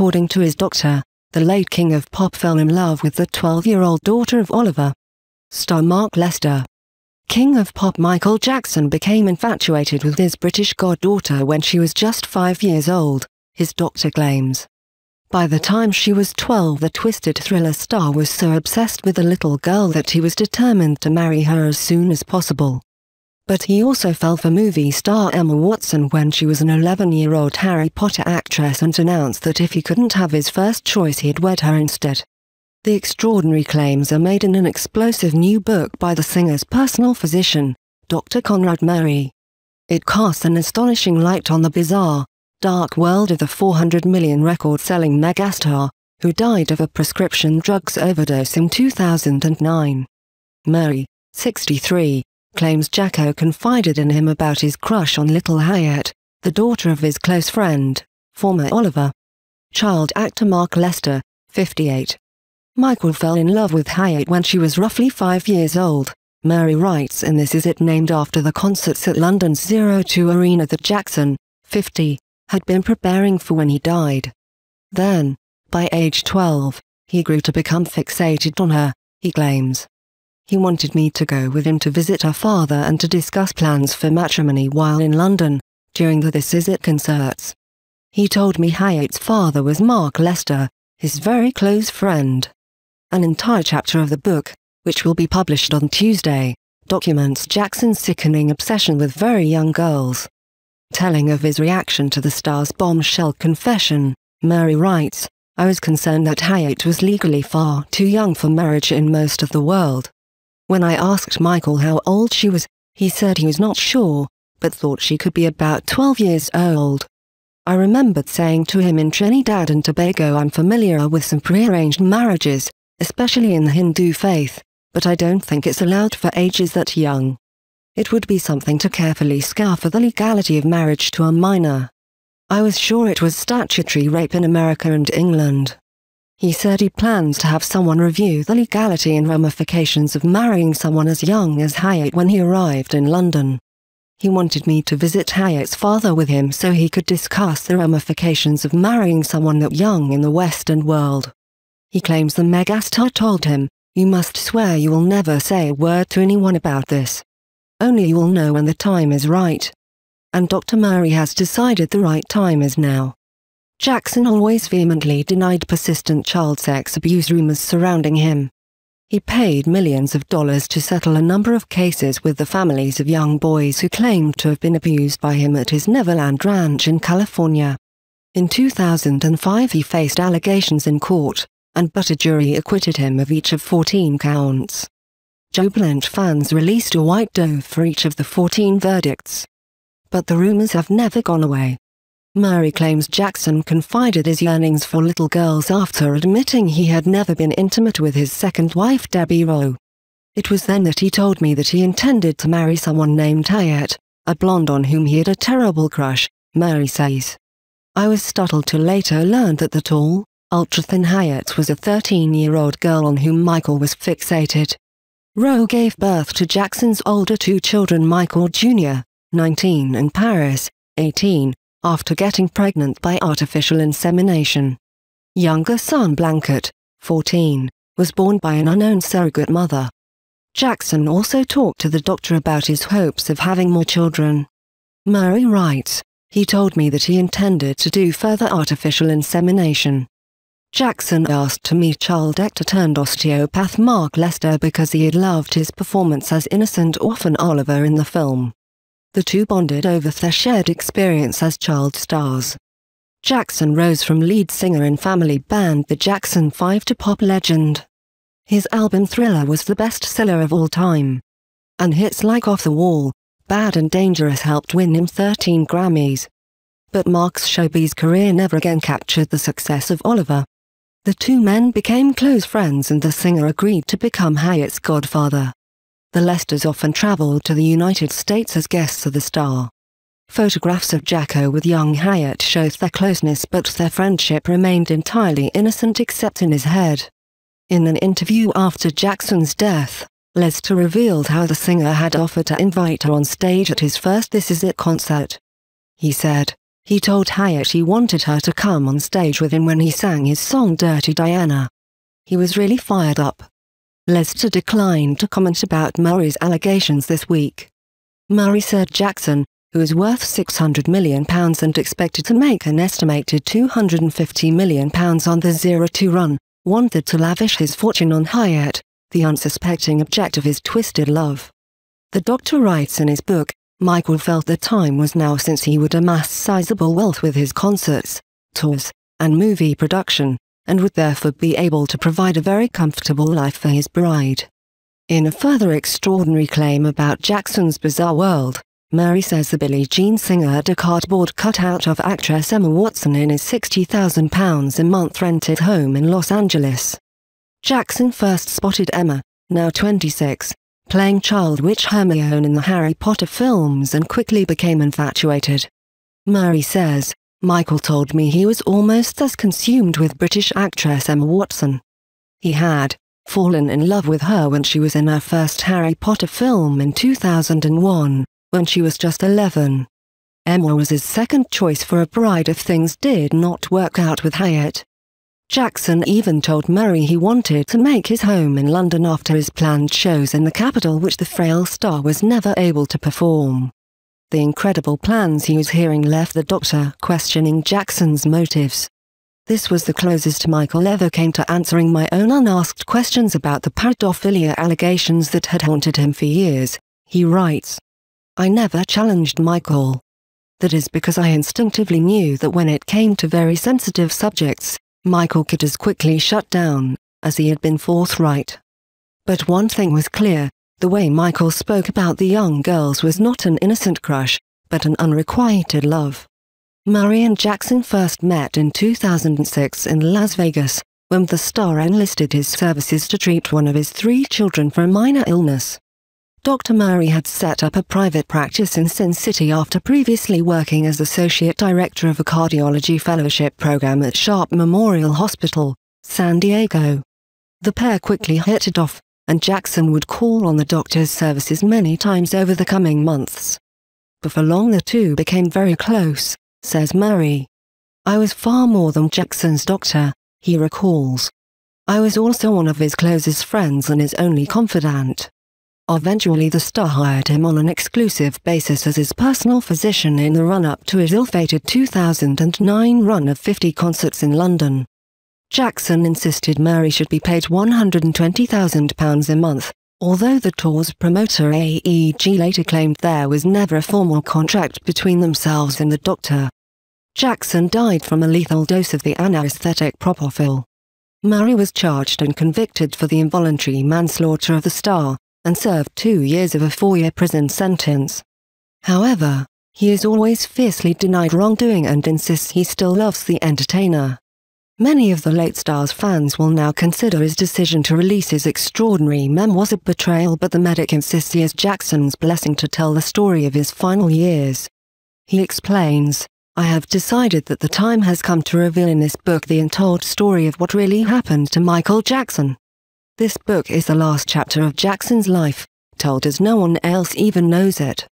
According to his doctor, the late King of Pop fell in love with the 12-year-old daughter of Oliver. Star Mark Lester. King of Pop Michael Jackson became infatuated with his British goddaughter when she was just 5 years old, his doctor claims. By the time she was 12, the Twisted Thriller star was so obsessed with the little girl that he was determined to marry her as soon as possible. But he also fell for movie star Emma Watson when she was an 11-year-old Harry Potter actress and announced that if he couldn't have his first choice he'd wed her instead. The extraordinary claims are made in an explosive new book by the singer's personal physician, Dr. Conrad Murray. It casts an astonishing light on the bizarre, dark world of the 400 million record-selling megastar, who died of a prescription drugs overdose in 2009. Murray, 63, claims Jacko confided in him about his crush on little Hyatt, the daughter of his close friend, former Oliver. Child actor Mark Lester, 58. Michael fell in love with Hyatt when she was roughly 5 years old, Murray writes in This Is It, named after the concerts at London's O2 Arena that Jackson, 50, had been preparing for when he died. Then, by age 12, he grew to become fixated on her, he claims. He wanted me to go with him to visit her father and to discuss plans for matrimony while in London, during the This Is It concerts. He told me Hyatt's father was Mark Lester, his very close friend. An entire chapter of the book, which will be published on Tuesday, documents Jackson's sickening obsession with very young girls. Telling of his reaction to the star's bombshell confession, Murray writes, "I was concerned that Hyatt was legally far too young for marriage in most of the world. When I asked Michael how old she was, he said he was not sure, but thought she could be about 12 years old. I remembered saying to him, in Trinidad and Tobago I'm familiar with some prearranged marriages, especially in the Hindu faith, but I don't think it's allowed for ages that young. It would be something to carefully scour for the legality of marriage to a minor. I was sure it was statutory rape in America and England." He said he plans to have someone review the legality and ramifications of marrying someone as young as Hyatt when he arrived in London. He wanted me to visit Hyatt's father with him so he could discuss the ramifications of marrying someone that young in the Western world. He claims the megastar told him, "You must swear you will never say a word to anyone about this. Only you will know when the time is right." And Dr. Murray has decided the right time is now. Jackson always vehemently denied persistent child sex abuse rumors surrounding him. He paid millions of dollars to settle a number of cases with the families of young boys who claimed to have been abused by him at his Neverland Ranch in California. In 2005 he faced allegations in court, but a jury acquitted him of each of 14 counts. Jubilant fans released a white dove for each of the 14 verdicts. But the rumors have never gone away. Murray claims Jackson confided his yearnings for little girls after admitting he had never been intimate with his second wife Debbie Rowe. "It was then that he told me that he intended to marry someone named Hyatt, a blonde on whom he had a terrible crush," Murray says. "I was startled to later learn that the tall, ultra-thin Hyatt was a 13-year-old girl on whom Michael was fixated." Rowe gave birth to Jackson's older two children, Michael Jr., 19, and Paris, 18, after getting pregnant by artificial insemination. Younger son Blanket, 14, was born by an unknown surrogate mother. Jackson also talked to the doctor about his hopes of having more children. Murray writes, "He told me that he intended to do further artificial insemination." Jackson asked to meet child actor turned osteopath Mark Lester because he had loved his performance as innocent orphan Oliver in the film. The two bonded over their shared experience as child stars. Jackson rose from lead singer in family band the Jackson 5 to pop legend. His album Thriller was the best seller of all time. And hits like Off the Wall, Bad and Dangerous helped win him 13 Grammys. But Mark's showbiz career never again captured the success of Oliver. The two men became close friends and the singer agreed to become Hyatt's godfather. The Lesters often traveled to the United States as guests of the star. Photographs of Jacko with young Hyatt show their closeness, but their friendship remained entirely innocent except in his head. In an interview after Jackson's death, Lester revealed how the singer had offered to invite her on stage at his first This Is It concert. He said, He told Hyatt he wanted her to come on stage with him when he sang his song Dirty Diana. He was really fired up. Lester declined to comment about Murray's allegations this week. Murray said Jackson, who is worth £600 million and expected to make an estimated £250 million on the 0-2 run, wanted to lavish his fortune on Hyatt, the unsuspecting object of his twisted love. The Doctor writes in his book, Michael felt the time was now since he would amass sizable wealth with his concerts, tours, and movie production, and would therefore be able to provide a very comfortable life for his bride. In a further extraordinary claim about Jackson's bizarre world, Murray says the Billie Jean singer had a cardboard cutout of actress Emma Watson in his £60,000 a month rented home in Los Angeles. Jackson first spotted Emma, now 26, playing child witch Hermione in the Harry Potter films and quickly became infatuated. Murray says, Michael told me he was almost as consumed with British actress Emma Watson. He had fallen in love with her when she was in her first Harry Potter film in 2001, when she was just 11. Emma was his second choice for a bride if things did not work out with Hyatt. Jackson even told Murray he wanted to make his home in London after his planned shows in the capital, which the frail star was never able to perform. The incredible plans he was hearing left the Doctor questioning Jackson's motives. This was the closest Michael ever came to answering my own unasked questions about the pedophilia allegations that had haunted him for years, he writes. I never challenged Michael. That is because I instinctively knew that when it came to very sensitive subjects, Michael could as quickly shut down, as he had been forthright. But one thing was clear, the way Michael spoke about the young girls was not an innocent crush, but an unrequited love. Murray and Jackson first met in 2006 in Las Vegas, when the star enlisted his services to treat one of his 3 children for a minor illness. Dr. Murray had set up a private practice in Sin City after previously working as Associate Director of a Cardiology Fellowship Program at Sharp Memorial Hospital, San Diego. The pair quickly hit it off, and Jackson would call on the doctor's services many times over the coming months. Before long the two became very close, says Murray. I was far more than Jackson's doctor, he recalls. I was also one of his closest friends and his only confidant. Eventually the star hired him on an exclusive basis as his personal physician in the run-up to his ill-fated 2009 run of 50 concerts in London. Jackson insisted Murray should be paid £120,000 a month, although the tour's promoter AEG later claimed there was never a formal contract between themselves and the Doctor. Jackson died from a lethal dose of the anesthetic propofol. Murray was charged and convicted for the involuntary manslaughter of the star, and served 2 years of a 4-year prison sentence. However, he has always fiercely denied wrongdoing and insists he still loves the entertainer. Many of the late star's fans will now consider his decision to release his extraordinary memoirs a betrayal, but the medic insists he has Jackson's blessing to tell the story of his final years. He explains, I have decided that the time has come to reveal in this book the untold story of what really happened to Michael Jackson. This book is the last chapter of Jackson's life, told as no one else even knows it.